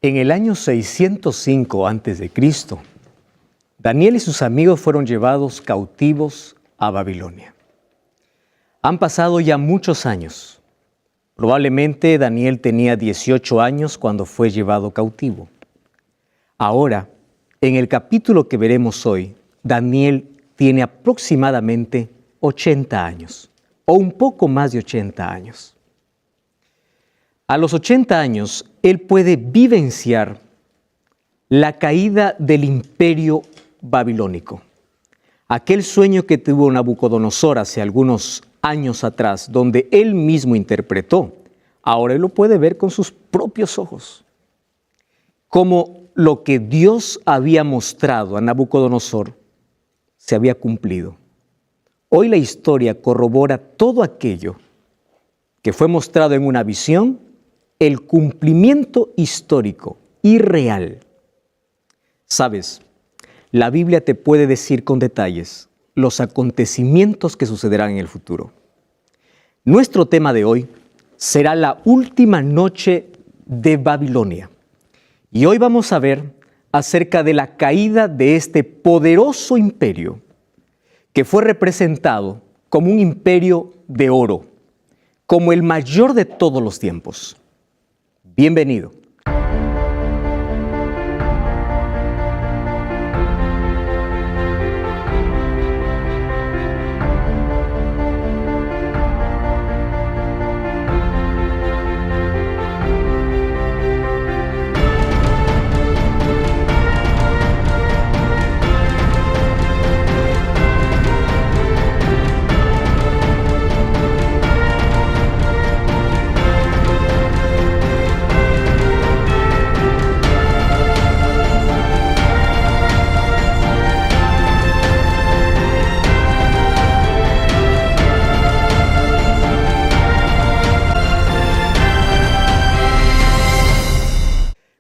En el año 605 a.C., Daniel y sus amigos fueron llevados cautivos a Babilonia. Han pasado ya muchos años. Probablemente Daniel tenía 18 años cuando fue llevado cautivo. Ahora, en el capítulo que veremos hoy, Daniel tiene aproximadamente 80 años, o un poco más de 80 años. A los 80 años, él puede vivenciar la caída del imperio babilónico. Aquel sueño que tuvo Nabucodonosor hace algunos años atrás, donde él mismo interpretó, ahora él lo puede ver con sus propios ojos. Como lo que Dios había mostrado a Nabucodonosor se había cumplido. Hoy la historia corrobora todo aquello que fue mostrado en una visión, el cumplimiento histórico y real. ¿Sabes? La Biblia te puede decir con detalles los acontecimientos que sucederán en el futuro. Nuestro tema de hoy será la última noche de Babilonia. Y hoy vamos a ver acerca de la caída de este poderoso imperio que fue representado como un imperio de oro, como el mayor de todos los tiempos. Bienvenido.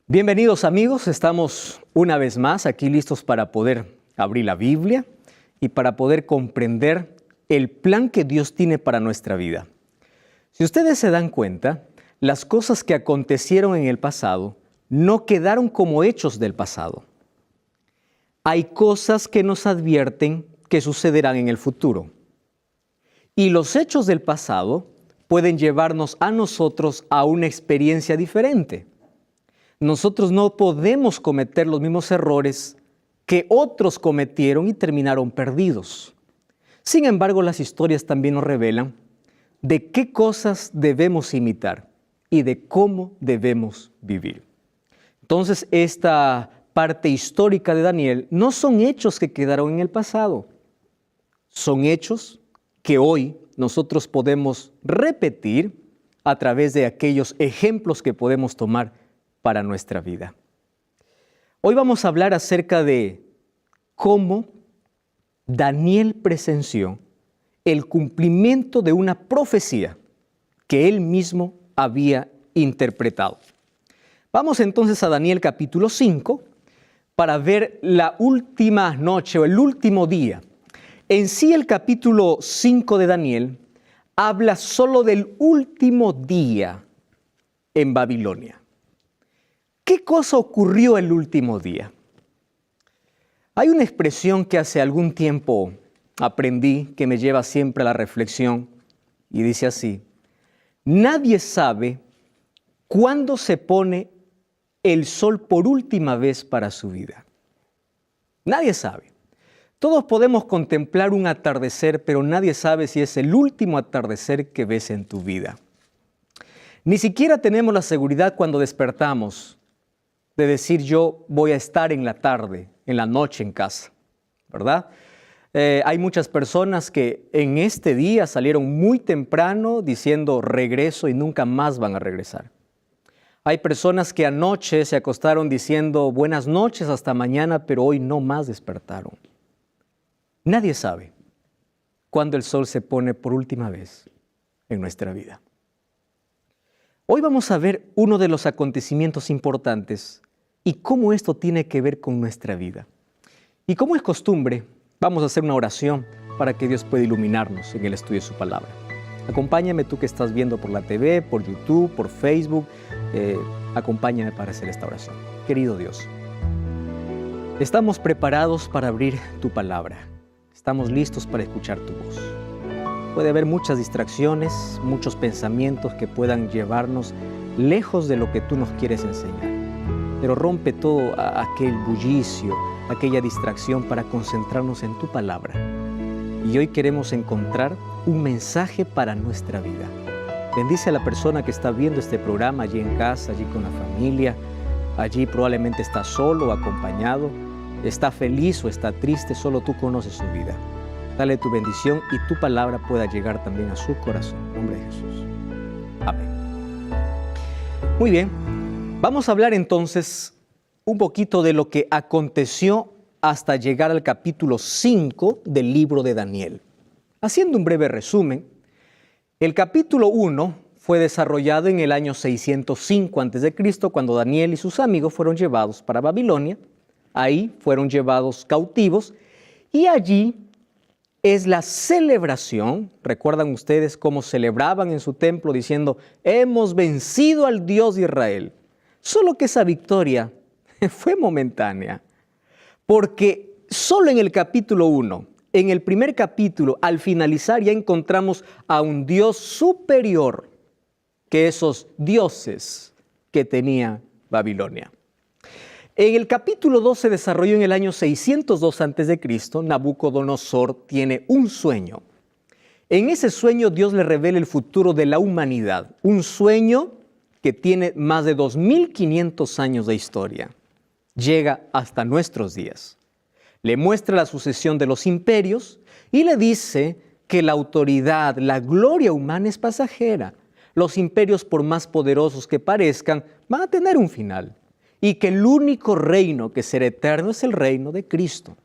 Bienvenidos amigos, estamos una vez más aquí listos para poder abrir la Biblia y para poder comprender el plan que Dios tiene para nuestra vida. Si ustedes se dan cuenta, las cosas que acontecieron en el pasado no quedaron como hechos del pasado. Hay cosas que nos advierten que sucederán en el futuro. Y los hechos del pasado pueden llevarnos a nosotros a una experiencia diferente. Nosotros no podemos cometer los mismos errores que otros cometieron y terminaron perdidos. Sin embargo, las historias también nos revelan de qué cosas debemos imitar y de cómo debemos vivir. Entonces, esta parte histórica de Daniel no son hechos que quedaron en el pasado. Son hechos que hoy nosotros podemos repetir a través de aquellos ejemplos que podemos tomar para nuestra vida. Hoy vamos a hablar acerca de cómo Daniel presenció el cumplimiento de una profecía que él mismo había interpretado. Vamos entonces a Daniel capítulo 5 para ver la última noche o el último día. En sí el capítulo 5 de Daniel habla solo del último día en Babilonia. ¿Qué cosa ocurrió el último día? Hay una expresión que hace algún tiempo aprendí que me lleva siempre a la reflexión y dice así: nadie sabe cuándo se pone el sol por última vez para su vida. Nadie sabe. Todos podemos contemplar un atardecer, pero nadie sabe si es el último atardecer que ves en tu vida. Ni siquiera tenemos la seguridad cuando despertamos de decir yo voy a estar en la tarde, en la noche en casa, ¿verdad? Hay muchas personas que en este día salieron muy temprano diciendo regreso y nunca más van a regresar. Hay personas que anoche se acostaron diciendo buenas noches hasta mañana, pero hoy no más despertaron. Nadie sabe cuándo el sol se pone por última vez en nuestra vida. Hoy vamos a ver uno de los acontecimientos importantes y cómo esto tiene que ver con nuestra vida. Y como es costumbre, vamos a hacer una oración para que Dios pueda iluminarnos en el estudio de su palabra. Acompáñame tú que estás viendo por la TV, por YouTube, por Facebook, Acompáñame para hacer esta oración. Querido Dios, estamos preparados para abrir tu palabra. Estamos listos para escuchar tu voz. Puede haber muchas distracciones, muchos pensamientos que puedan llevarnos lejos de lo que tú nos quieres enseñar. Pero rompe todo aquel bullicio, aquella distracción para concentrarnos en tu palabra. Y hoy queremos encontrar un mensaje para nuestra vida. Bendice a la persona que está viendo este programa allí en casa, allí con la familia. Allí probablemente está solo o acompañado. Está feliz o está triste, solo tú conoces su vida. Dale tu bendición y tu palabra pueda llegar también a su corazón. En nombre de Jesús. Amén. Muy bien, vamos a hablar entonces un poquito de lo que aconteció hasta llegar al capítulo 5 del libro de Daniel. Haciendo un breve resumen, el capítulo 1 fue desarrollado en el año 605 a.C., cuando Daniel y sus amigos fueron llevados para Babilonia. Ahí fueron llevados cautivos y allí es la celebración. ¿Recuerdan ustedes cómo celebraban en su templo diciendo, hemos vencido al Dios de Israel? Solo que esa victoria fue momentánea, porque solo en el capítulo 1, en el primer capítulo, al finalizar ya encontramos a un Dios superior que esos dioses que tenía Babilonia. En el capítulo 2 se desarrolló en el año 602 a.C., Nabucodonosor tiene un sueño. En ese sueño Dios le revela el futuro de la humanidad, un sueño que tiene más de 2500 años de historia. Llega hasta nuestros días. Le muestra la sucesión de los imperios y le dice que la autoridad, la gloria humana es pasajera. Los imperios, por más poderosos que parezcan, van a tener un final. Y que el único reino que será eterno es el reino de Cristo.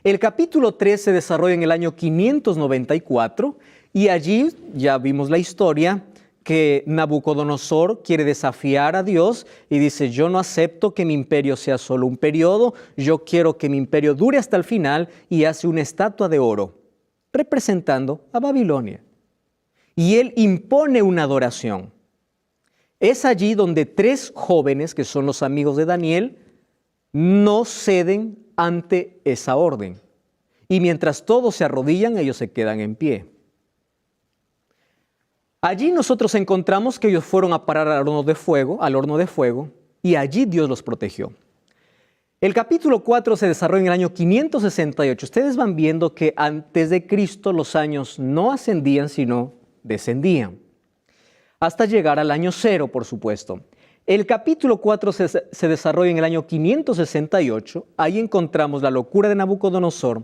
El capítulo 3 se desarrolla en el año 594 y allí ya vimos la historia que Nabucodonosor quiere desafiar a Dios y dice, yo no acepto que mi imperio sea solo un periodo, yo quiero que mi imperio dure hasta el final, y hace una estatua de oro representando a Babilonia. Y él impone una adoración. Es allí donde 3 jóvenes, que son los amigos de Daniel, no ceden ante esa orden. Y mientras todos se arrodillan, ellos se quedan en pie. Allí nosotros encontramos que ellos fueron a parar al horno de fuego, y allí Dios los protegió. El capítulo 4 se desarrolla en el año 568. Ustedes van viendo que antes de Cristo los años no ascendían, sino descendían, hasta llegar al año 0, por supuesto. El capítulo 4 se desarrolla en el año 568. Ahí encontramos la locura de Nabucodonosor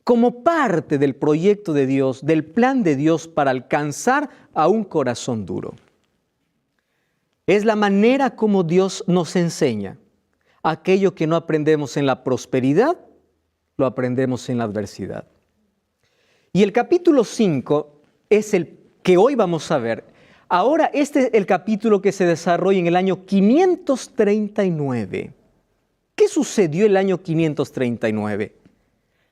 como parte del proyecto de Dios, del plan de Dios para alcanzar a un corazón duro. Es la manera como Dios nos enseña. Aquello que no aprendemos en la prosperidad, lo aprendemos en la adversidad. Y el capítulo 5 es el que hoy vamos a ver. Ahora, este es el capítulo que se desarrolla en el año 539. ¿Qué sucedió el año 539?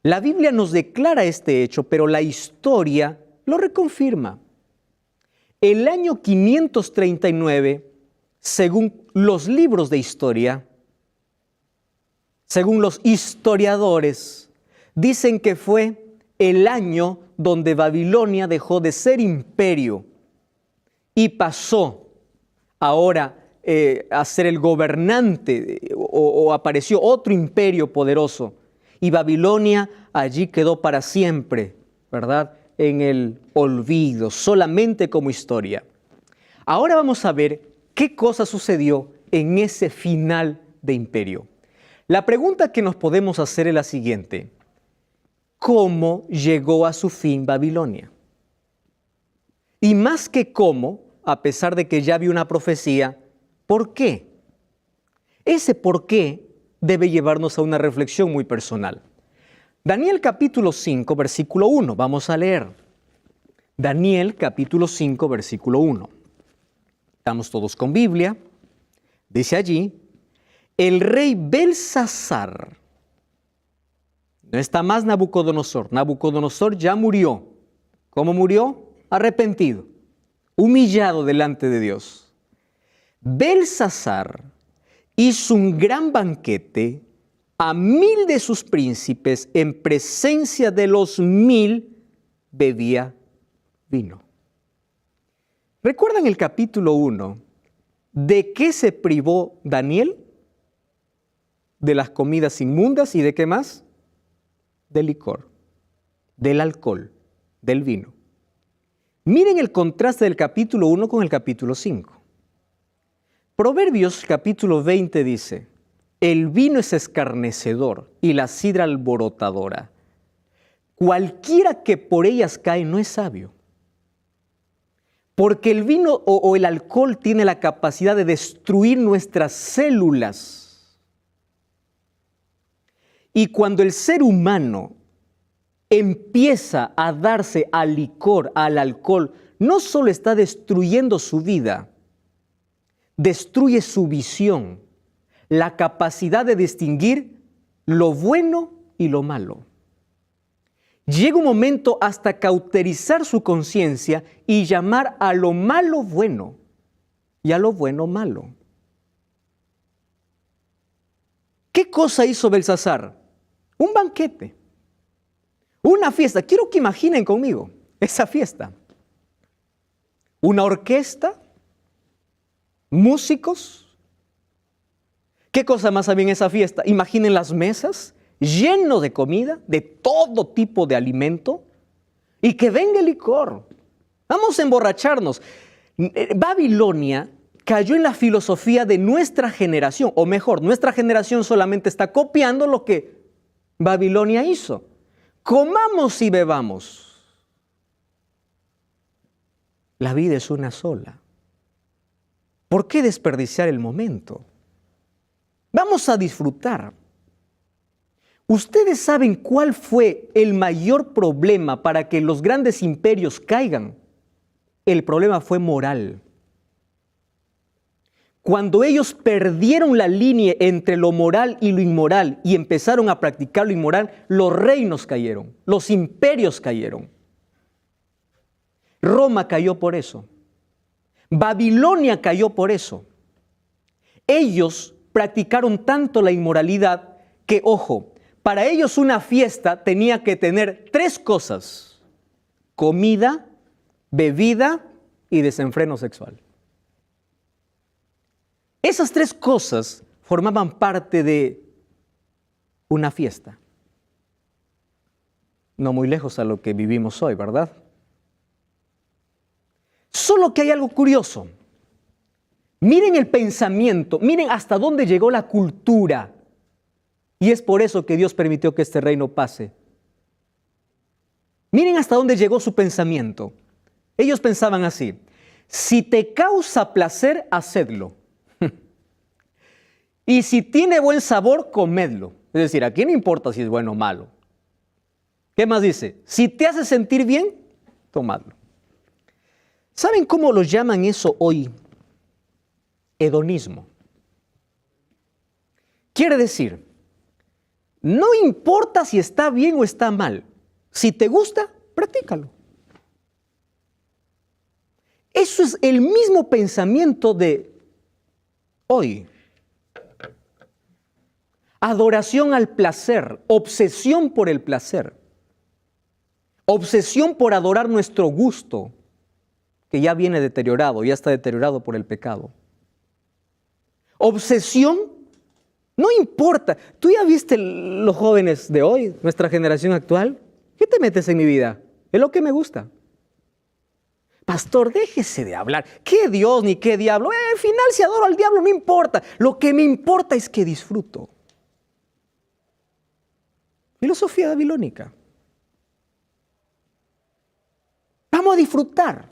La Biblia nos declara este hecho, pero la historia lo reconfirma. El año 539, según los libros de historia, según los historiadores, dicen que fue el año donde Babilonia dejó de ser imperio y pasó ahora a ser el gobernante, o apareció otro imperio poderoso. Y Babilonia allí quedó para siempre, ¿verdad?, en el olvido, solamente como historia. Ahora vamos a ver qué cosa sucedió en ese final de imperio. La pregunta que nos podemos hacer es la siguiente: ¿cómo llegó a su fin Babilonia? Y más que cómo, a pesar de que ya había una profecía, ¿por qué? Ese por qué debe llevarnos a una reflexión muy personal. Daniel capítulo 5, versículo 1. Vamos a leer. Daniel capítulo 5, versículo 1. Estamos todos con Biblia. Dice allí, el rey Belsasar, no está más Nabucodonosor. Nabucodonosor ya murió. ¿Cómo murió? Arrepentido, humillado delante de Dios. Belsasar hizo un gran banquete a 1000 de sus príncipes, en presencia de los 1000 bebía vino. ¿Recuerdan el capítulo 1? ¿De qué se privó Daniel? De las comidas inmundas y ¿de qué más? Del licor, del alcohol, del vino. Miren el contraste del capítulo 1 con el capítulo 5. Proverbios capítulo 20 dice: el vino es escarnecedor y la sidra alborotadora. Cualquiera que por ellas cae no es sabio. Porque el vino o el alcohol tiene la capacidad de destruir nuestras células. Y cuando el ser humano empieza a darse al licor, al alcohol, no solo está destruyendo su vida, destruye su visión, la capacidad de distinguir lo bueno y lo malo. Llega un momento hasta cauterizar su conciencia y llamar a lo malo bueno y a lo bueno malo. ¿Qué cosa hizo Belsasar? Un banquete, una fiesta. Quiero que imaginen conmigo esa fiesta. Una orquesta, músicos. ¿Qué cosa más había en esa fiesta? Imaginen las mesas lleno de comida, de todo tipo de alimento, y que venga el licor. Vamos a emborracharnos. Babilonia cayó en la filosofía de nuestra generación, o mejor, nuestra generación solamente está copiando lo que Babilonia hizo. Comamos y bebamos. La vida es una sola. ¿Por qué desperdiciar el momento? Vamos a disfrutar. ¿Ustedes saben cuál fue el mayor problema para que los grandes imperios caigan? El problema fue moral. Cuando ellos perdieron la línea entre lo moral y lo inmoral y empezaron a practicar lo inmoral, los reinos cayeron, los imperios cayeron. Roma cayó por eso. Babilonia cayó por eso. Ellos practicaron tanto la inmoralidad que, ojo, para ellos una fiesta tenía que tener 3 cosas: comida, bebida y desenfreno sexual. Esas 3 cosas formaban parte de una fiesta. No muy lejos a lo que vivimos hoy, ¿verdad? Solo que hay algo curioso. Miren el pensamiento, miren hasta dónde llegó la cultura. Y es por eso que Dios permitió que este reino pase. Miren hasta dónde llegó su pensamiento. Ellos pensaban así: si te causa placer, hacedlo. Y si tiene buen sabor, comedlo. Es decir, ¿a quién le importa si es bueno o malo? ¿Qué más dice? Si te hace sentir bien, tomadlo. ¿Saben cómo lo llaman eso hoy? Hedonismo. Quiere decir, no importa si está bien o está mal. Si te gusta, practícalo. Eso es el mismo pensamiento de hoy. Adoración al placer, obsesión por el placer, obsesión por adorar nuestro gusto, que ya viene deteriorado, ya está deteriorado por el pecado. Obsesión, no importa. ¿Tú ya viste los jóvenes de hoy, nuestra generación actual? ¿Qué te metes en mi vida? Es lo que me gusta. Pastor, déjese de hablar. ¿Qué Dios ni qué diablo? Al final, si adoro al diablo, no importa. Lo que me importa es que disfruto. Filosofía babilónica. Vamos a disfrutar.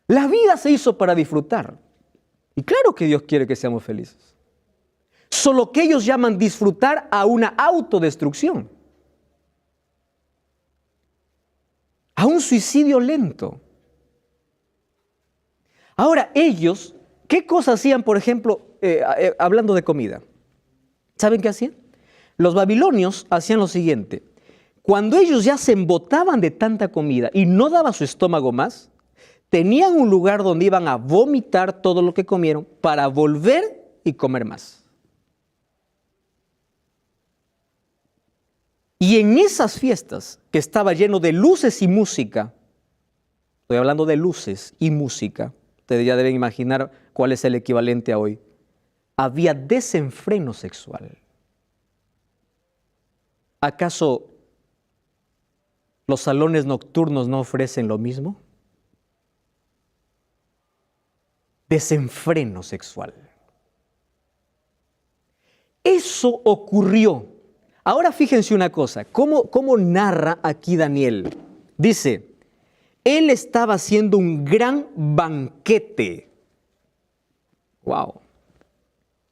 La vida se hizo para disfrutar. Y claro que Dios quiere que seamos felices. Solo que ellos llaman disfrutar a una autodestrucción. A un suicidio lento. Ahora, ellos, ¿qué cosas hacían, por ejemplo, hablando de comida? ¿Saben qué hacían? Los babilonios hacían lo siguiente: cuando ellos ya se embotaban de tanta comida y no daba su estómago más, tenían un lugar donde iban a vomitar todo lo que comieron para volver y comer más. Y en esas fiestas, que estaba lleno de luces y música, estoy hablando de luces y música, ustedes ya deben imaginar cuál es el equivalente a hoy, había desenfreno sexual. ¿Acaso los salones nocturnos no ofrecen lo mismo? Desenfreno sexual. Eso ocurrió. Ahora fíjense una cosa, ¿cómo narra aquí Daniel? Dice, él estaba haciendo un gran banquete. ¡Wow!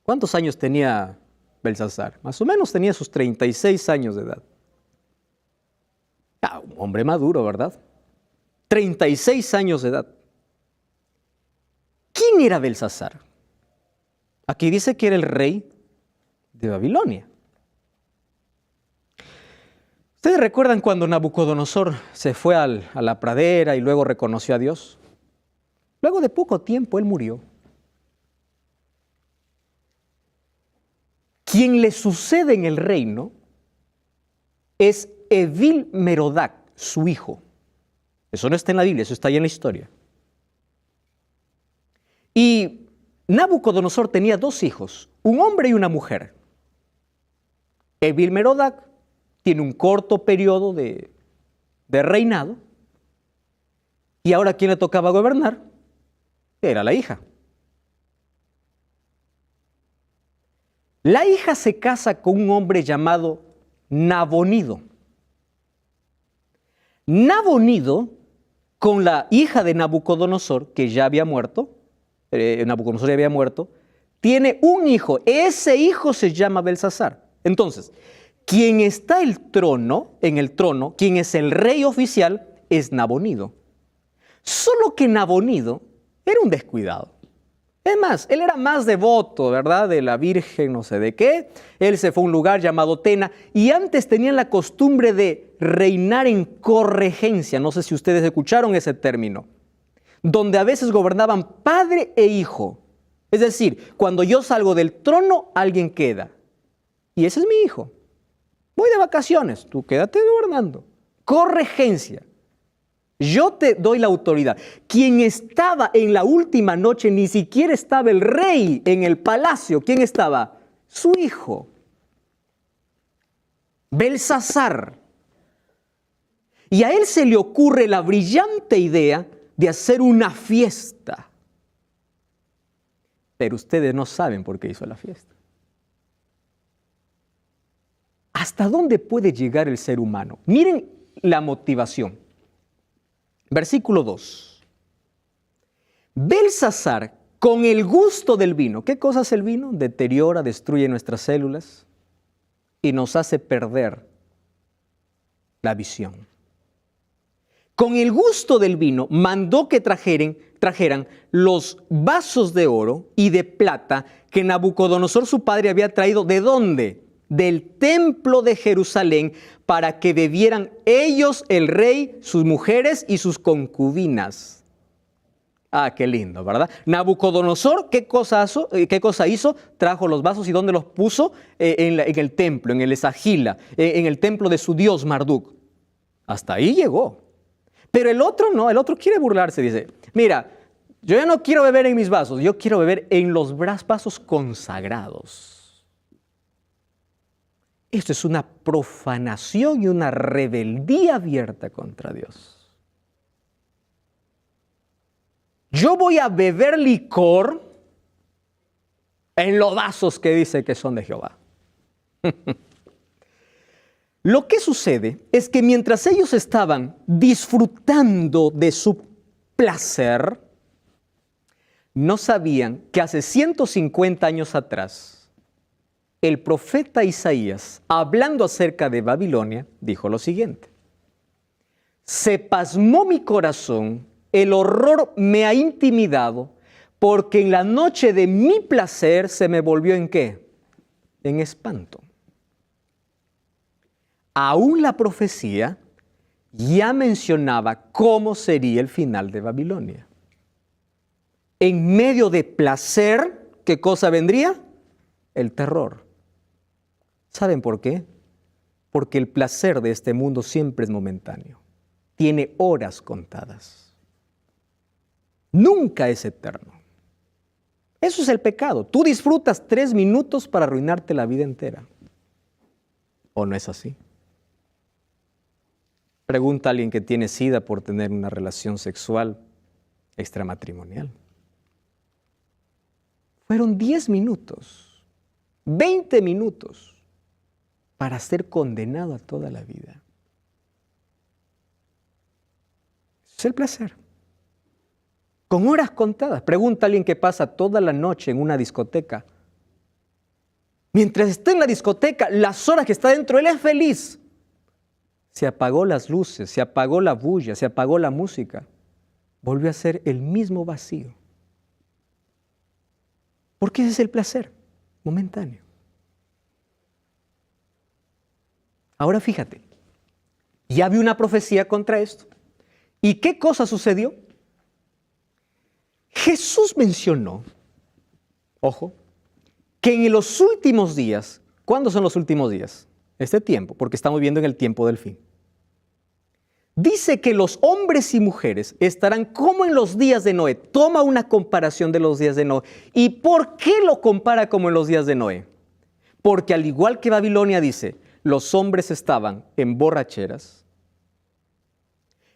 ¿Cuántos años tenía Belsasar? Más o menos tenía sus 36 años de edad. Un hombre maduro, ¿verdad? 36 años de edad. ¿Quién era Belsasar? Aquí dice que era el rey de Babilonia. ¿Ustedes recuerdan cuando Nabucodonosor se fue a la pradera y luego reconoció a Dios? Luego de poco tiempo él murió. Quien le sucede en el reino es Evil-Merodach, su hijo. Eso no está en la Biblia, eso está ahí en la historia. Y Nabucodonosor tenía 2 hijos, un hombre y una mujer. Evil-Merodach tiene un corto periodo de reinado. Y ahora, ¿quién le tocaba gobernar? Era la hija. La hija se casa con un hombre llamado Nabonido. Nabonido, con la hija de Nabucodonosor, que ya había muerto, Nabucodonosor ya había muerto, tiene un hijo. Ese hijo se llama Belsasar. Entonces, quien está en el trono, quien es el rey oficial, es Nabonido. Solo que Nabonido era un descuidado. Es más, él era más devoto, ¿verdad?, de la Virgen no sé de qué. Él se fue a un lugar llamado Tena y antes tenían la costumbre de reinar en corregencia. No sé si ustedes escucharon ese término. Donde a veces gobernaban padre e hijo. Es decir, cuando yo salgo del trono, alguien queda. Y ese es mi hijo. Voy de vacaciones, tú quédate gobernando. Corregencia. Yo te doy la autoridad. Quien estaba en la última noche, ni siquiera estaba el rey en el palacio. ¿Quién estaba? Su hijo. Belsasar. Y a él se le ocurre la brillante idea de hacer una fiesta. Pero ustedes no saben por qué hizo la fiesta. ¿Hasta dónde puede llegar el ser humano? Miren la motivación. Versículo 2. Belsasar, con el gusto del vino. ¿Qué cosa es el vino? Deteriora, destruye nuestras células y nos hace perder la visión. Con el gusto del vino, mandó que trajeran los vasos de oro y de plata que Nabucodonosor su padre había traído. ¿De dónde? Del templo de Jerusalén, para que bebieran ellos, el rey, sus mujeres y sus concubinas. Qué lindo, ¿verdad? Nabucodonosor, ¿qué cosa hizo? Trajo los vasos y ¿dónde los puso? En el templo, en el Esagila, en el templo de su dios Marduk. Hasta ahí llegó. Pero el otro no, el otro quiere burlarse, dice, mira, yo ya no quiero beber en mis vasos, yo quiero beber en los vasos consagrados. Esto es una profanación y una rebeldía abierta contra Dios. Yo voy a beber licor en los vasos que dice que son de Jehová. Lo que sucede es que mientras ellos estaban disfrutando de su placer, no sabían que hace 150 años atrás, el profeta Isaías, hablando acerca de Babilonia, dijo lo siguiente: se pasmó mi corazón, el horror me ha intimidado, porque en la noche de mi placer se me volvió ¿en qué? En espanto. Aún la profecía ya mencionaba cómo sería el final de Babilonia. En medio de placer, ¿qué cosa vendría? El terror. ¿Saben por qué? Porque el placer de este mundo siempre es momentáneo. Tiene horas contadas. Nunca es eterno. Eso es el pecado. Tú disfrutas 3 minutos para arruinarte la vida entera. ¿O no es así? Pregunta a alguien que tiene SIDA por tener una relación sexual extramatrimonial. Fueron 10 minutos, 20 minutos para ser condenado a toda la vida. Es el placer. Con horas contadas. Pregunta a alguien que pasa toda la noche en una discoteca. Mientras está en la discoteca, las horas que está dentro, él es feliz. Se apagó las luces, se apagó la bulla, se apagó la música. Volvió a ser el mismo vacío. Porque ese es el placer momentáneo. Ahora fíjate, ya vi una profecía contra esto. ¿Y qué cosa sucedió? Jesús mencionó, ojo, que en los últimos días, ¿cuándo son los últimos días? Este tiempo, porque estamos viviendo en el tiempo del fin. Dice que los hombres y mujeres estarán como en los días de Noé. Toma una comparación de los días de Noé. ¿Y por qué lo compara como en los días de Noé? Porque al igual que Babilonia dice, los hombres estaban en borracheras,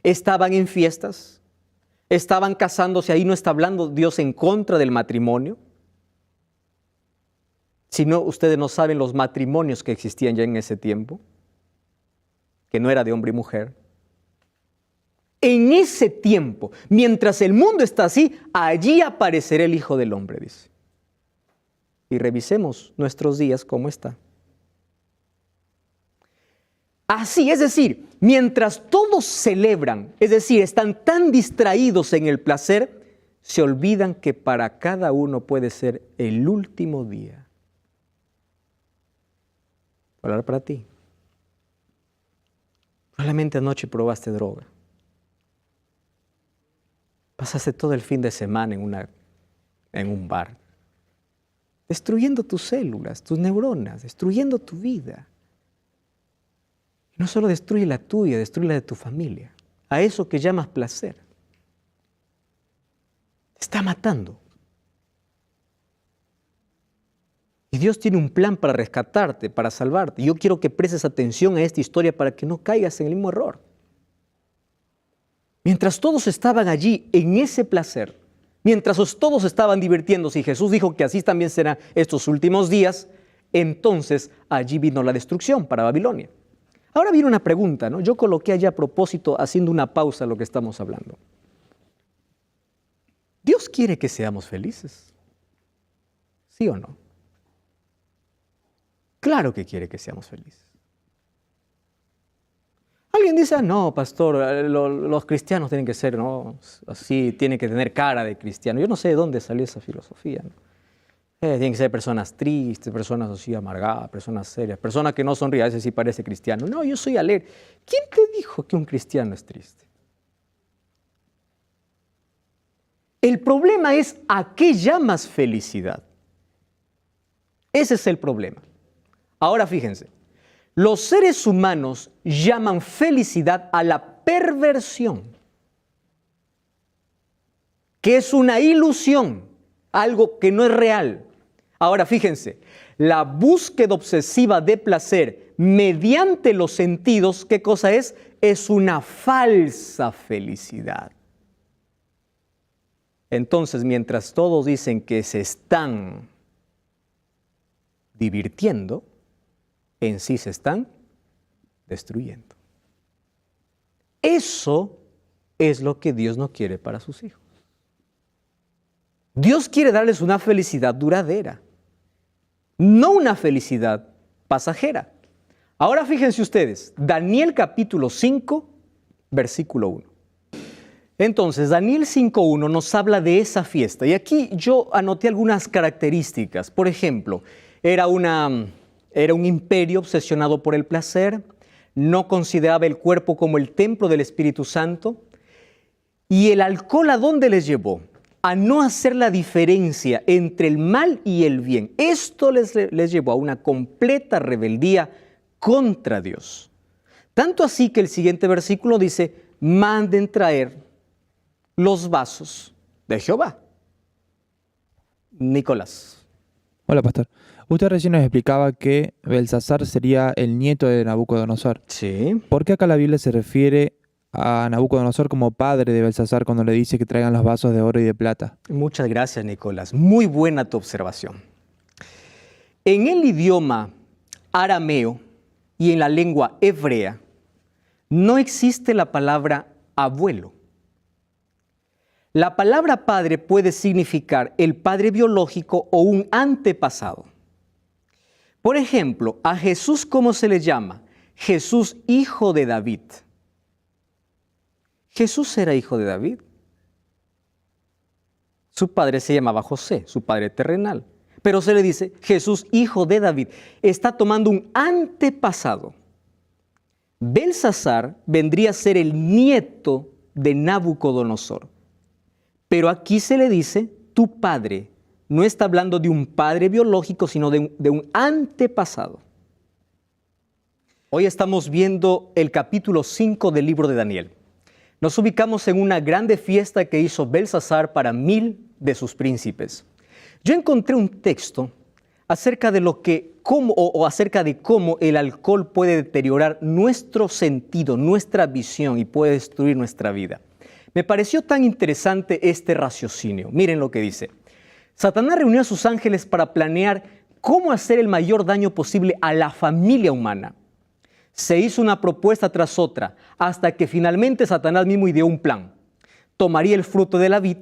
estaban en fiestas, estaban casándose. Ahí no está hablando Dios en contra del matrimonio. Si no, ustedes no saben los matrimonios que existían ya en ese tiempo, que no era de hombre y mujer. En ese tiempo, mientras el mundo está así, allí aparecerá el Hijo del Hombre, dice. Y revisemos nuestros días cómo está. Así, es decir, mientras todos celebran, es decir, están tan distraídos en el placer, se olvidan que para cada uno puede ser el último día. Voy a hablar para ti. Probablemente anoche probaste droga. Pasaste todo el fin de semana en un bar, destruyendo tus células, tus neuronas, destruyendo tu vida. No solo destruye la tuya, destruye la de tu familia. A eso que llamas placer. Te está matando. Y Dios tiene un plan para rescatarte, para salvarte. Yo quiero que prestes atención a esta historia para que no caigas en el mismo error. Mientras todos estaban allí en ese placer, mientras todos estaban divirtiéndose y Jesús dijo que así también serán estos últimos días, entonces allí vino la destrucción para Babilonia. Ahora viene una pregunta, ¿no? Yo coloqué allá a propósito, haciendo una pausa a lo que estamos hablando. ¿Dios quiere que seamos felices? ¿Sí o no? Claro que quiere que seamos felices. Alguien dice, no, pastor, los cristianos tienen que ser, ¿no? Así, tienen que tener cara de cristiano. Yo no sé de dónde salió esa filosofía, ¿no? Tienen que ser personas tristes, personas así amargadas, personas serias, personas que no sonríen, a veces sí parece cristiano. No, yo soy alegre. ¿Quién te dijo que un cristiano es triste? El problema es ¿a qué llamas felicidad? Ese es el problema. Ahora fíjense, los seres humanos llaman felicidad a la perversión, que es una ilusión, algo que no es real. Ahora fíjense, la búsqueda obsesiva de placer mediante los sentidos, ¿qué cosa es? Es una falsa felicidad. Entonces, mientras todos dicen que se están divirtiendo, en sí se están destruyendo. Eso es lo que Dios no quiere para sus hijos. Dios quiere darles una felicidad duradera, no una felicidad pasajera. Ahora fíjense ustedes, Daniel capítulo 5, versículo 1. Entonces, Daniel 5.1 nos habla de esa fiesta. Y aquí yo anoté algunas características. Por ejemplo, era un imperio obsesionado por el placer. no consideraba el cuerpo como el templo del Espíritu Santo. ¿Y el alcohol a dónde les llevó? A no hacer la diferencia entre el mal y el bien. Esto les llevó a una completa rebeldía contra Dios. Tanto así que el siguiente versículo dice, manden traer los vasos de Jehová. Nicolás. Hola, pastor. Usted recién nos explicaba que Belsasar sería el nieto de Nabucodonosor. Sí. ¿Por qué acá la Biblia se refiere a Nabucodonosor como padre de Belsasar cuando le dice que traigan los vasos de oro y de plata? Muchas gracias, Nicolás. Muy buena tu observación. En el idioma arameo y en la lengua hebrea no existe la palabra abuelo. La palabra padre puede significar el padre biológico o un antepasado. Por ejemplo, a Jesús, ¿cómo se le llama? Jesús, hijo de David. Jesús era hijo de David. Su padre se llamaba José, su padre terrenal. Pero se le dice Jesús, hijo de David. Está tomando un antepasado. Belsasar vendría a ser el nieto de Nabucodonosor. Pero aquí se le dice tu padre. No está hablando de un padre biológico, sino de un antepasado. Hoy estamos viendo el capítulo 5 del libro de Daniel. Nos ubicamos en una grande fiesta que hizo Belsasar para 1000 de sus príncipes. Yo encontré un texto acerca de acerca de cómo el alcohol puede deteriorar nuestro sentido, nuestra visión y puede destruir nuestra vida. Me pareció tan interesante este raciocinio. Miren lo que dice. Satanás reunió a sus ángeles para planear cómo hacer el mayor daño posible a la familia humana. Se hizo una propuesta tras otra, hasta que finalmente Satanás mismo ideó un plan. Tomaría el fruto de la vid,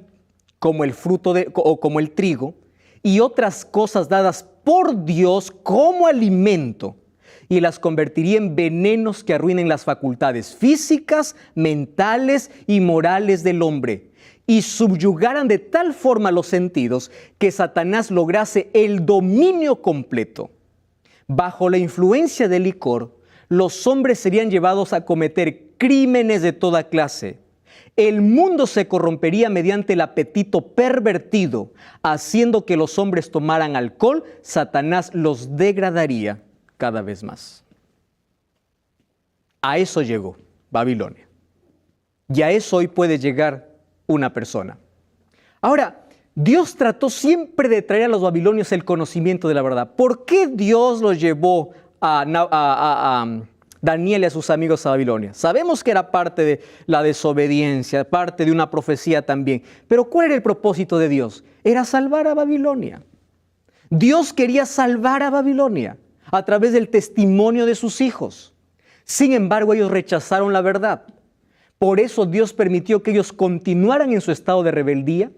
como el trigo, y otras cosas dadas por Dios como alimento, y las convertiría en venenos que arruinen las facultades físicas, mentales y morales del hombre, y subyugaran de tal forma los sentidos que Satanás lograse el dominio completo. Bajo la influencia del licor, los hombres serían llevados a cometer crímenes de toda clase. El mundo se corrompería mediante el apetito pervertido, haciendo que los hombres tomaran alcohol. Satanás los degradaría cada vez más. A eso llegó Babilonia. Y a eso hoy puede llegar una persona. Ahora, Dios trató siempre de traer a los babilonios el conocimiento de la verdad. ¿Por qué Dios los llevó a Daniel y a sus amigos a Babilonia? Sabemos que era parte de la desobediencia, parte de una profecía también. Pero ¿cuál era el propósito de Dios? Era salvar a Babilonia. Dios quería salvar a Babilonia a través del testimonio de sus hijos. Sin embargo, ellos rechazaron la verdad. Por eso Dios permitió que ellos continuaran en su estado de rebeldía.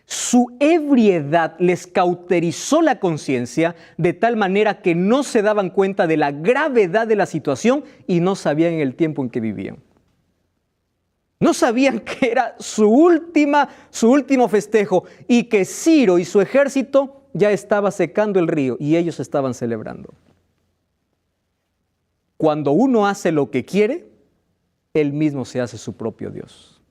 Su ebriedad les cauterizó la conciencia de tal manera que no se daban cuenta de la gravedad de la situación y no sabían el tiempo en que vivían. No sabían que era su último festejo y que Ciro y su ejército ya estaba secando el río y ellos estaban celebrando. Cuando uno hace lo que quiere, él mismo se hace su propio Dios.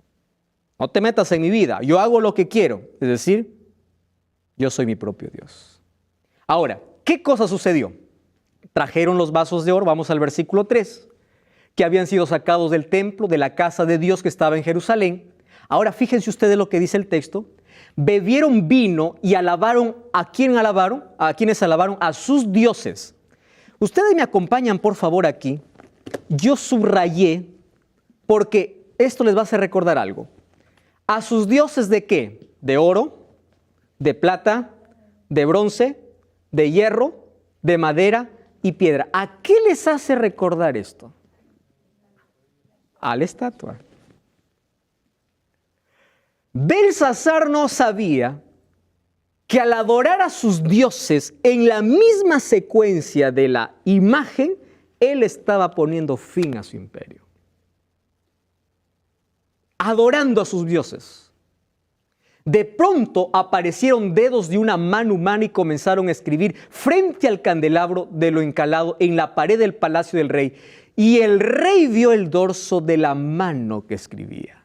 No te metas en mi vida, yo hago lo que quiero, es decir, yo soy mi propio Dios. Ahora, ¿qué cosa sucedió? Trajeron los vasos de oro, vamos al versículo 3, que habían sido sacados del templo, de la casa de Dios que estaba en Jerusalén. Ahora fíjense ustedes lo que dice el texto. Bebieron vino y alabaron, ¿a quién alabaron? ¿A quiénes alabaron? A sus dioses. Ustedes me acompañan, por favor, aquí. Yo subrayé, porque esto les va a hacer recordar algo. ¿A sus dioses de qué? ¿De oro? ¿De plata? ¿De bronce? ¿De hierro? ¿De madera y piedra? ¿A qué les hace recordar esto? A la estatua. Belsasar no sabía que al adorar a sus dioses en la misma secuencia de la imagen, él estaba poniendo fin a su imperio. Adorando a sus dioses. De pronto aparecieron dedos de una mano humana y comenzaron a escribir frente al candelabro de lo encalado en la pared del palacio del rey. y el rey vio el dorso de la mano que escribía.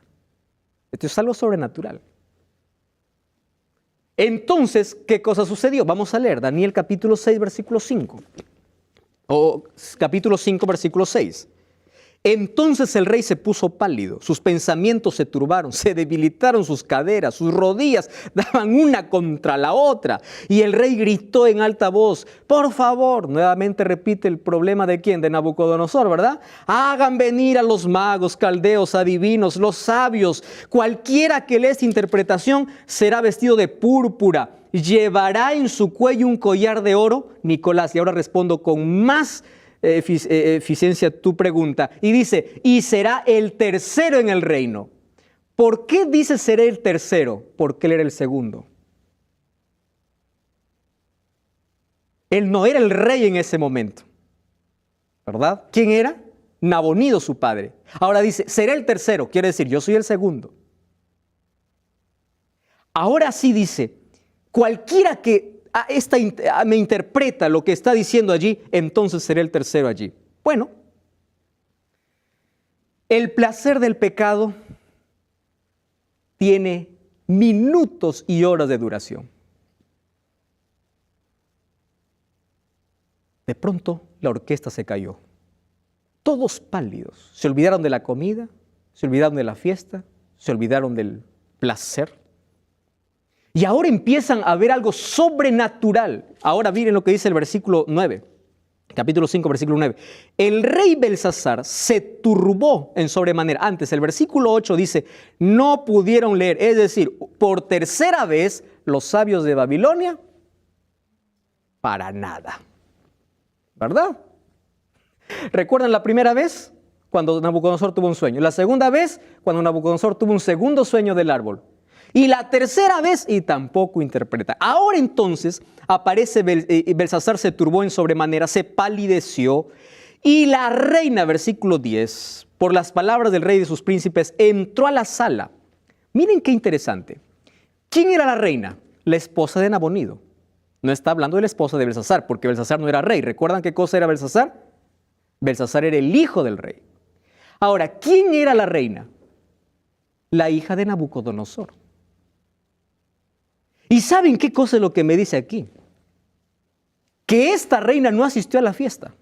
Esto es algo sobrenatural. Entonces, ¿qué cosa sucedió? Vamos a leer Daniel capítulo 6, versículo 5. O capítulo 5, versículo 6. Entonces el rey se puso pálido, sus pensamientos se turbaron, se debilitaron sus caderas, sus rodillas daban una contra la otra. Y el rey gritó en alta voz, por favor, nuevamente repite el problema de quién, de Nabucodonosor, ¿verdad? Hagan venir a los magos, caldeos, adivinos, los sabios, cualquiera que lea esta interpretación será vestido de púrpura, llevará en su cuello un collar de oro. Nicolás, y ahora respondo con más eficiencia tu pregunta, y dice, y será el tercero en el reino. ¿Por qué dice seré el tercero? Porque él era el segundo. Él no era el rey en ese momento, ¿verdad? ¿Quién era? Nabonido, su padre. Ahora dice, seré el tercero, quiere decir, yo soy el segundo. Ahora sí dice, cualquiera que me interpreta lo que está diciendo allí, entonces seré el tercero allí. Bueno, el placer del pecado tiene minutos y horas de duración. De pronto la orquesta se cayó. Todos pálidos. Se olvidaron de la comida, se olvidaron de la fiesta, se olvidaron del placer. Y ahora empiezan a ver algo sobrenatural. Ahora miren lo que dice el versículo 9, capítulo 5, versículo 9. El rey Belsasar se turbó en sobremanera. Antes, el versículo 8 dice, no pudieron leer. Es decir, por tercera vez, los sabios de Babilonia, para nada. ¿Verdad? ¿Recuerdan la primera vez? Cuando Nabucodonosor tuvo un sueño. La segunda vez, cuando Nabucodonosor tuvo un segundo sueño del árbol. Y la tercera vez, y tampoco interpreta. Ahora entonces aparece Belsasar, se turbó en sobremanera, se palideció. Y la reina, versículo 10, por las palabras del rey y de sus príncipes, entró a la sala. Miren qué interesante. ¿Quién era la reina? La esposa de Nabonido. No está hablando de la esposa de Belsasar, porque Belsasar no era rey. ¿Recuerdan qué cosa era Belsasar? Belsasar era el hijo del rey. Ahora, ¿quién era la reina? La hija de Nabucodonosor. ¿Y saben qué cosa es lo que me dice aquí? Que esta reina no asistió a la fiesta.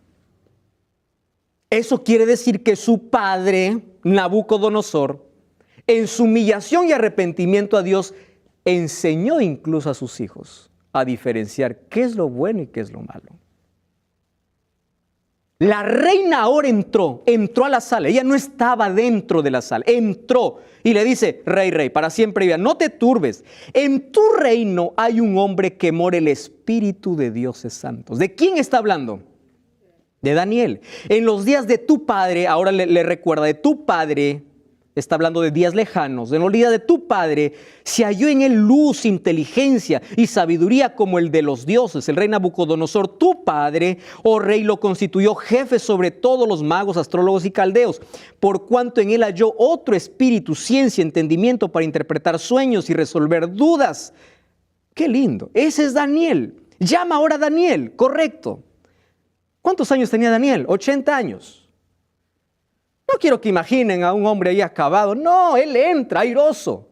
Eso quiere decir que su padre, Nabucodonosor, en su humillación y arrepentimiento a Dios, enseñó incluso a sus hijos a diferenciar qué es lo bueno y qué es lo malo. La reina ahora entró a la sala. Ella no estaba dentro de la sala, entró y le dice, rey, para siempre viva, no te turbes. En tu reino hay un hombre que mora el espíritu de dioses santos. ¿De quién está hablando? De Daniel. En los días de tu padre, ahora le recuerda, de tu padre, está hablando de días lejanos, en los días de tu padre, se halló en él luz, inteligencia y sabiduría como el de los dioses. El rey Nabucodonosor, tu padre, oh rey, lo constituyó jefe sobre todos los magos, astrólogos y caldeos, por cuanto en él halló otro espíritu, ciencia, entendimiento para interpretar sueños y resolver dudas. ¡Qué lindo! Ese es Daniel. Llama ahora a Daniel, correcto. ¿Cuántos años tenía Daniel? 80 años. No quiero que imaginen a un hombre ahí acabado. No, él entra airoso.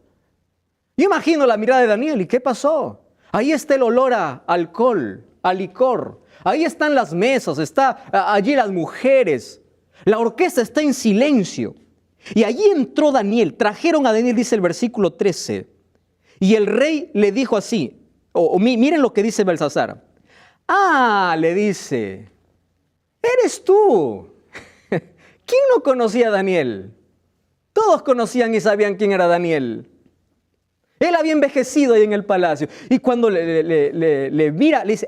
Yo imagino la mirada de Daniel. ¿Y qué pasó? Ahí está el olor a alcohol, a licor. Ahí están las mesas, está allí las mujeres. La orquesta está en silencio. Y allí entró Daniel. Trajeron a Daniel, dice el versículo 13. Y el rey le dijo así. Miren lo que dice Belsasar. Le dice, eres tú. ¿Quién no conocía a Daniel? Todos conocían y sabían quién era Daniel. Él había envejecido ahí en el palacio. Y cuando le mira, le dice,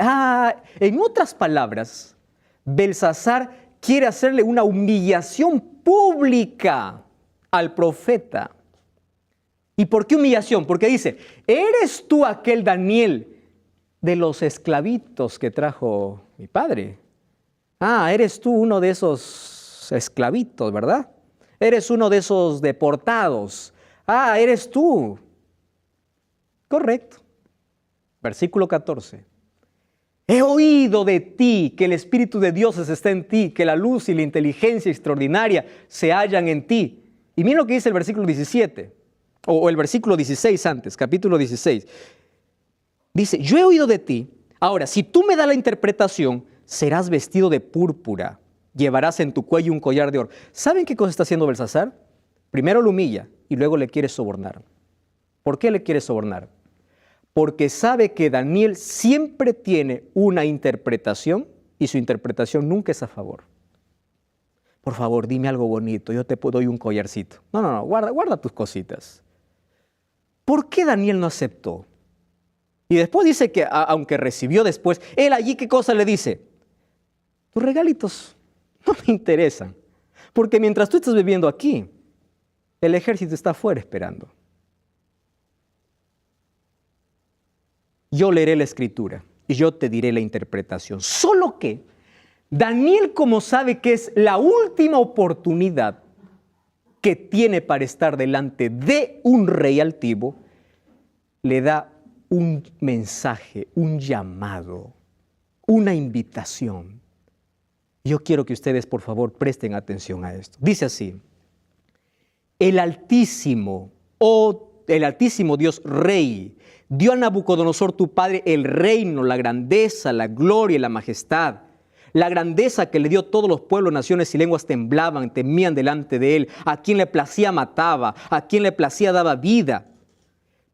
en otras palabras, Belsasar quiere hacerle una humillación pública al profeta. ¿Y por qué humillación? Porque dice, ¿eres tú aquel Daniel de los esclavitos que trajo mi padre? Eres tú uno de esos esclavitos, ¿verdad? Eres uno de esos deportados. Eres tú. Correcto. Versículo 14. He oído de ti que el Espíritu de Dios está en ti, que la luz y la inteligencia extraordinaria se hallan en ti. Y mira lo que dice el versículo 17, o el versículo 16 antes, capítulo 16. Dice, yo he oído de ti. Ahora, si tú me das la interpretación, serás vestido de púrpura, llevarás en tu cuello un collar de oro. ¿Saben qué cosa está haciendo Belsasar? Primero lo humilla y luego le quiere sobornar. ¿Por qué le quiere sobornar? Porque sabe que Daniel siempre tiene una interpretación y su interpretación nunca es a favor. Por favor, dime algo bonito, yo te doy un collarcito. No, guarda tus cositas. ¿Por qué Daniel no aceptó? Y después dice que, aunque recibió después, él allí, ¿qué cosa le dice? Tus regalitos no me interesan, porque mientras tú estás viviendo aquí, el ejército está afuera esperando. Yo leeré la escritura y yo te diré la interpretación. Solo que Daniel, como sabe que es la última oportunidad que tiene para estar delante de un rey altivo, le da un mensaje, un llamado, una invitación. Yo quiero que ustedes, por favor, presten atención a esto. Dice así, el Altísimo Dios Rey, dio a Nabucodonosor tu padre el reino, la grandeza, la gloria y la majestad. La grandeza que le dio todos los pueblos, naciones y lenguas temblaban, temían delante de él. A quien le placía mataba, a quien le placía daba vida.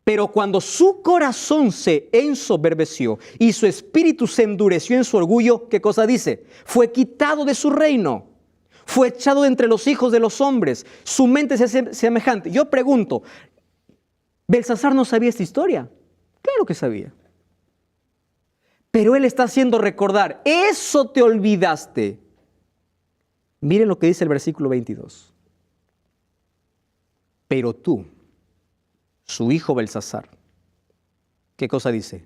Pero cuando su corazón se ensoberbeció y su espíritu se endureció en su orgullo, ¿qué cosa dice? Fue quitado de su reino, fue echado de entre los hijos de los hombres, su mente se hace semejante. Yo pregunto, ¿Belsasar no sabía esta historia? Claro que sabía. Pero él está haciendo recordar, eso te olvidaste. Miren lo que dice el versículo 22. Pero tú, su hijo Belsasar, ¿qué cosa dice?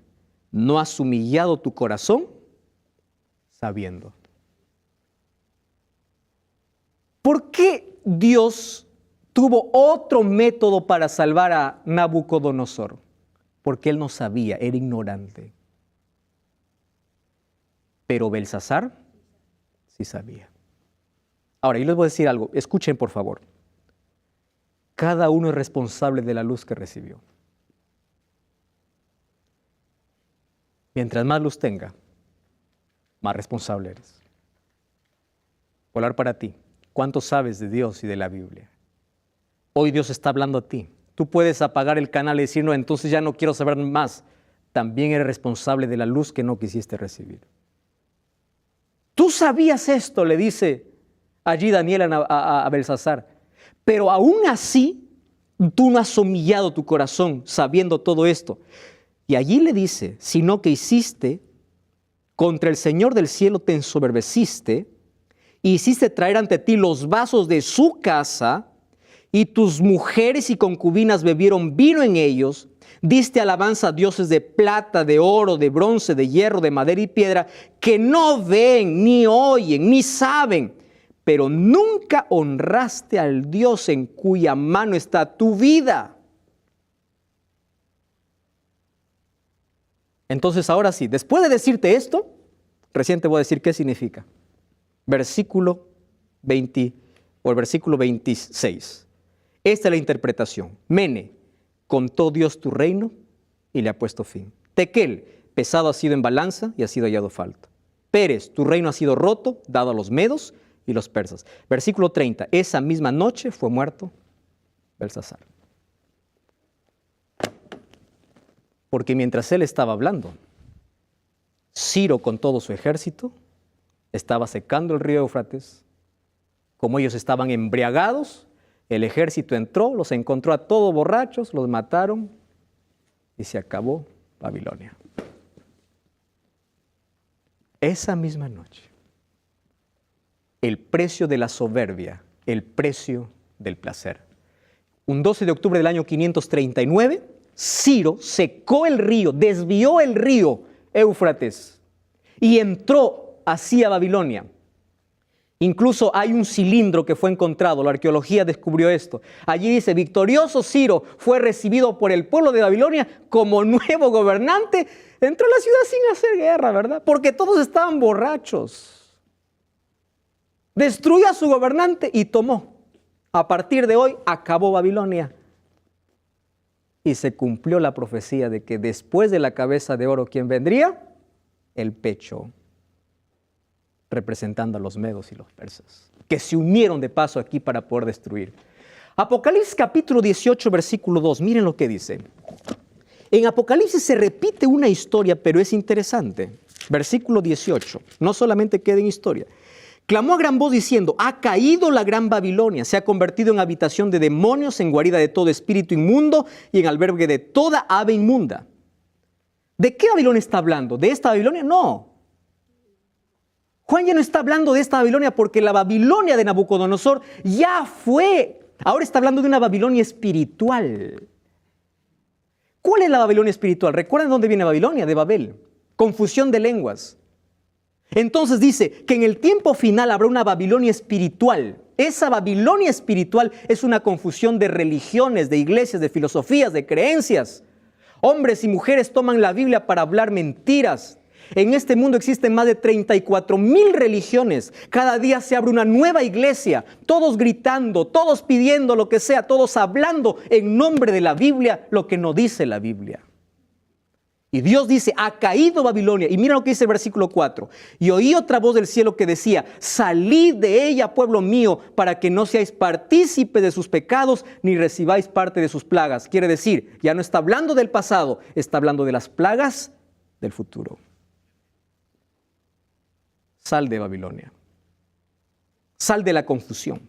No has humillado tu corazón sabiendo. ¿Por qué Dios tuvo otro método para salvar a Nabucodonosor? Porque él no sabía, era ignorante. Pero Belsasar sí sabía. Ahora, yo les voy a decir algo, escuchen por favor. Cada uno es responsable de la luz que recibió. Mientras más luz tenga, más responsable eres. Voy a hablar para ti. ¿Cuánto sabes de Dios y de la Biblia? Hoy Dios está hablando a ti. Tú puedes apagar el canal y decir, no, entonces ya no quiero saber más. También eres responsable de la luz que no quisiste recibir. Tú sabías esto, le dice allí Daniel a Belsasar. Pero aún así, tú no has humillado tu corazón sabiendo todo esto. Y allí le dice, sino que hiciste, contra el Señor del cielo te ensoberbeciste, y hiciste traer ante ti los vasos de su casa, y tus mujeres y concubinas bebieron vino en ellos, diste alabanza a dioses de plata, de oro, de bronce, de hierro, de madera y piedra, que no ven, ni oyen, ni saben, pero nunca honraste al Dios en cuya mano está tu vida. Entonces ahora sí, después de decirte esto, recién te voy a decir qué significa. Versículo 20 o el versículo 26. Esta es la interpretación. Mene, contó Dios tu reino y le ha puesto fin. Tequel, pesado ha sido en balanza y ha sido hallado falto. Pérez, tu reino ha sido roto, dado a los medos y los persas. Versículo 30. Esa misma noche fue muerto Belsasar. Porque mientras él estaba hablando, Ciro con todo su ejército estaba secando el río Éufrates. Como ellos estaban embriagados, el ejército entró, los encontró a todos borrachos, los mataron y se acabó Babilonia. Esa misma noche, el precio de la soberbia, el precio del placer. Un 12 de octubre del año 539, Ciro secó el río, desvió el río Éufrates y entró hacia Babilonia. Incluso hay un cilindro que fue encontrado, la arqueología descubrió esto. Allí dice, victorioso Ciro fue recibido por el pueblo de Babilonia como nuevo gobernante. Entró a la ciudad sin hacer guerra, ¿verdad? Porque todos estaban borrachos. Destruyó a su gobernante y tomó. A partir de hoy acabó Babilonia. Y se cumplió la profecía de que después de la cabeza de oro, ¿quién vendría? El pecho, representando a los medos y los persas, que se unieron de paso aquí para poder destruir. Apocalipsis capítulo 18, versículo 2, miren lo que dice. En Apocalipsis se repite una historia, pero es interesante. Versículo 18, no solamente queda en historia. Clamó a gran voz diciendo, ha caído la gran Babilonia, se ha convertido en habitación de demonios, en guarida de todo espíritu inmundo y en albergue de toda ave inmunda. ¿De qué Babilonia está hablando? ¿De esta Babilonia? No. Juan ya no está hablando de esta Babilonia porque la Babilonia de Nabucodonosor ya fue. Ahora está hablando de una Babilonia espiritual. ¿Cuál es la Babilonia espiritual? ¿Recuerdan dónde viene Babilonia? De Babel. Confusión de lenguas. Entonces dice que en el tiempo final habrá una Babilonia espiritual. Esa Babilonia espiritual es una confusión de religiones, de iglesias, de filosofías, de creencias. Hombres y mujeres toman la Biblia para hablar mentiras. En este mundo existen más de 34,000 religiones. Cada día se abre una nueva iglesia, todos gritando, todos pidiendo lo que sea, todos hablando en nombre de la Biblia lo que no dice la Biblia. Y Dios dice, ha caído Babilonia. Y mira lo que dice el versículo 4. Y oí otra voz del cielo que decía, salid de ella, pueblo mío, para que no seáis partícipes de sus pecados, ni recibáis parte de sus plagas. Quiere decir, ya no está hablando del pasado, está hablando de las plagas del futuro. Sal de Babilonia. Sal de la confusión.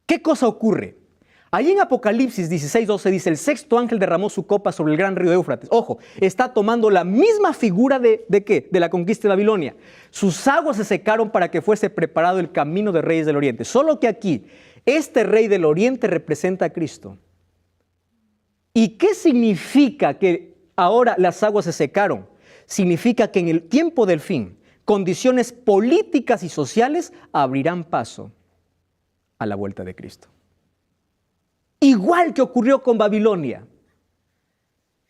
¿Qué cosa ocurre? Allí en Apocalipsis 16:12 dice, el sexto ángel derramó su copa sobre el gran río Éufrates. Ojo, está tomando la misma figura ¿de qué? De la conquista de Babilonia. Sus aguas se secaron para que fuese preparado el camino de reyes del oriente. Solo que aquí, este rey del oriente representa a Cristo. ¿Y qué significa que ahora las aguas se secaron? Significa que en el tiempo del fin, condiciones políticas y sociales abrirán paso a la vuelta de Cristo. Igual que ocurrió con Babilonia.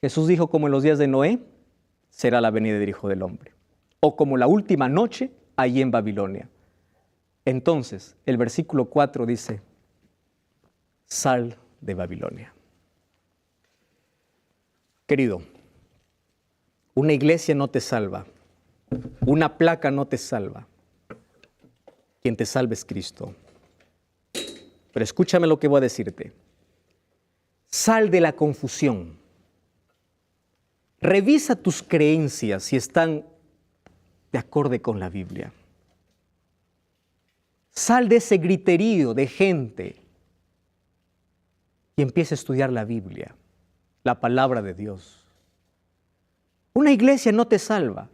Jesús dijo, como en los días de Noé, será la venida del Hijo del Hombre. O como la última noche, allí en Babilonia. Entonces, el versículo 4 dice, sal de Babilonia. Querido, una iglesia no te salva. Una placa no te salva. Quien te salva es Cristo. Pero escúchame lo que voy a decirte. Sal de la confusión. Revisa tus creencias si están de acorde con la Biblia. Sal de ese griterío de gente y empieza a estudiar la Biblia, la palabra de Dios. Una iglesia no te salva.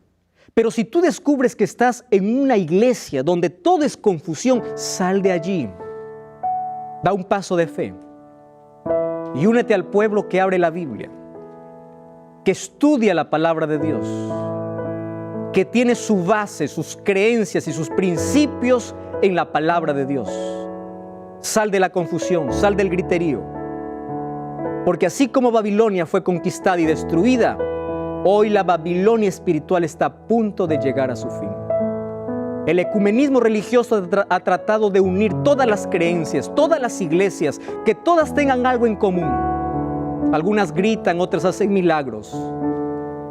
Pero si tú descubres que estás en una iglesia donde todo es confusión, sal de allí. Da un paso de fe y únete al pueblo que abre la Biblia, que estudia la palabra de Dios, que tiene su base, sus creencias y sus principios en la palabra de Dios. Sal de la confusión, sal del griterío. Porque así como Babilonia fue conquistada y destruida, hoy la Babilonia espiritual está a punto de llegar a su fin. El ecumenismo religioso ha tratado de unir todas las creencias, todas las iglesias, que todas tengan algo en común. Algunas gritan, otras hacen milagros,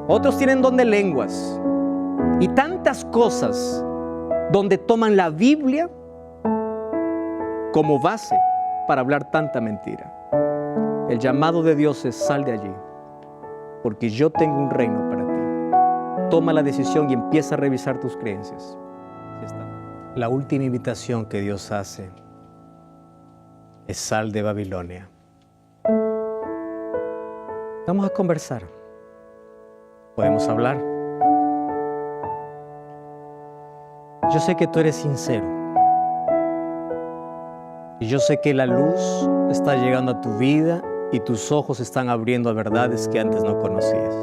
otros tienen don de lenguas y tantas cosas donde toman la Biblia como base para hablar tanta mentira. El llamado de Dios es sal de allí, porque yo tengo un reino para ti. Toma la decisión y empieza a revisar tus creencias. La última invitación que Dios hace es sal de Babilonia. Vamos a conversar. Podemos hablar. Yo sé que tú eres sincero. Y yo sé que la luz está llegando a tu vida y tus ojos están abriendo a verdades que antes no conocías.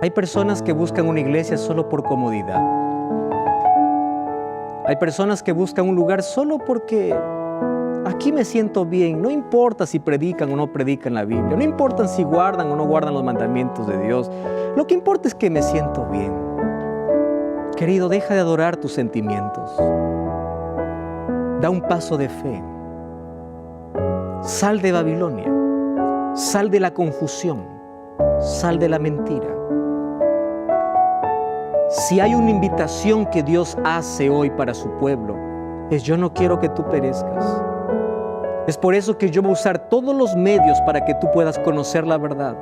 Hay personas que buscan una iglesia solo por comodidad. Hay personas que buscan un lugar solo porque aquí me siento bien. No importa si predican o no predican la Biblia. No importa si guardan o no guardan los mandamientos de Dios. Lo que importa es que me siento bien. Querido, deja de adorar tus sentimientos. Da un paso de fe. Sal de Babilonia. Sal de la confusión. Sal de la mentira. Si hay una invitación que Dios hace hoy para su pueblo, es: yo no quiero que tú perezcas. Es por eso que yo voy a usar todos los medios para que tú puedas conocer la verdad.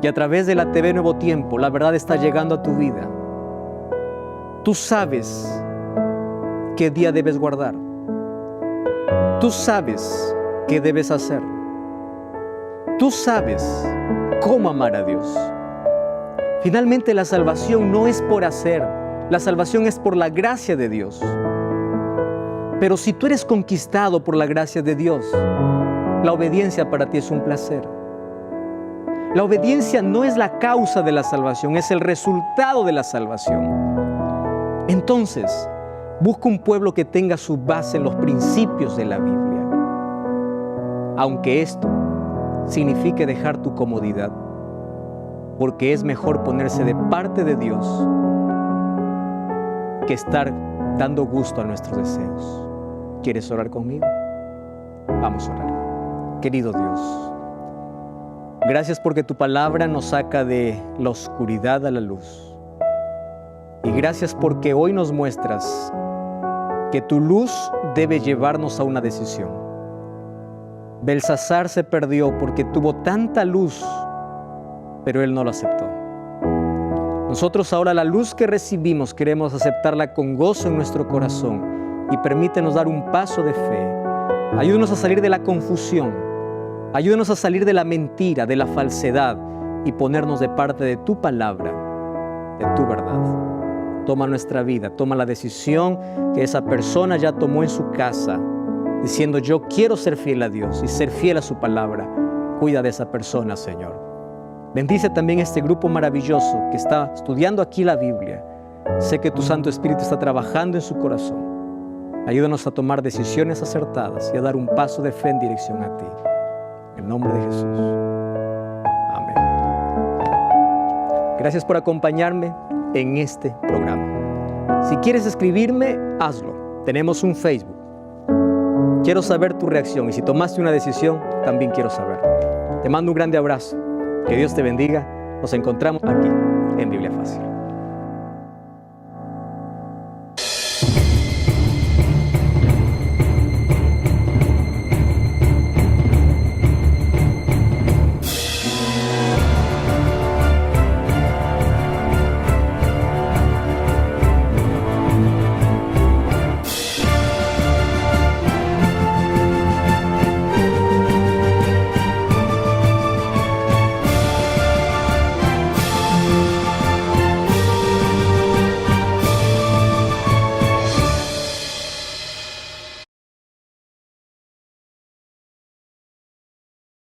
Y a través de la TV Nuevo Tiempo, la verdad está llegando a tu vida. Tú sabes qué día debes guardar. Tú sabes qué debes hacer. Tú sabes cómo amar a Dios. Finalmente, la salvación no es por hacer, la salvación es por la gracia de Dios. Pero si tú eres conquistado por la gracia de Dios, la obediencia para ti es un placer. La obediencia no es la causa de la salvación, es el resultado de la salvación. Entonces, busca un pueblo que tenga su base en los principios de la Biblia. Aunque esto signifique dejar tu comodidad, porque es mejor ponerse de parte de Dios que estar dando gusto a nuestros deseos. ¿Quieres orar conmigo? Vamos a orar. Querido Dios, gracias porque tu palabra nos saca de la oscuridad a la luz. Y gracias porque hoy nos muestras que tu luz debe llevarnos a una decisión. Belsasar se perdió porque tuvo tanta luz, pero él no lo aceptó. Nosotros ahora la luz que recibimos queremos aceptarla con gozo en nuestro corazón y permítenos dar un paso de fe. Ayúdanos a salir de la confusión, ayúdanos a salir de la mentira, de la falsedad y ponernos de parte de tu palabra, de tu verdad. Toma nuestra vida, toma la decisión que esa persona ya tomó en su casa, diciendo: yo quiero ser fiel a Dios y ser fiel a su palabra. Cuida de esa persona, Señor. Bendice también este grupo maravilloso que está estudiando aquí la Biblia. Sé que tu Santo Espíritu está trabajando en su corazón. Ayúdanos a tomar decisiones acertadas y a dar un paso de fe en dirección a ti. En el nombre de Jesús. Amén. Gracias por acompañarme en este programa. Si quieres escribirme, hazlo. Tenemos un Facebook. Quiero saber tu reacción y si tomaste una decisión, también quiero saber. Te mando un grande abrazo. Que Dios te bendiga. Nos encontramos aquí en Biblia Fácil.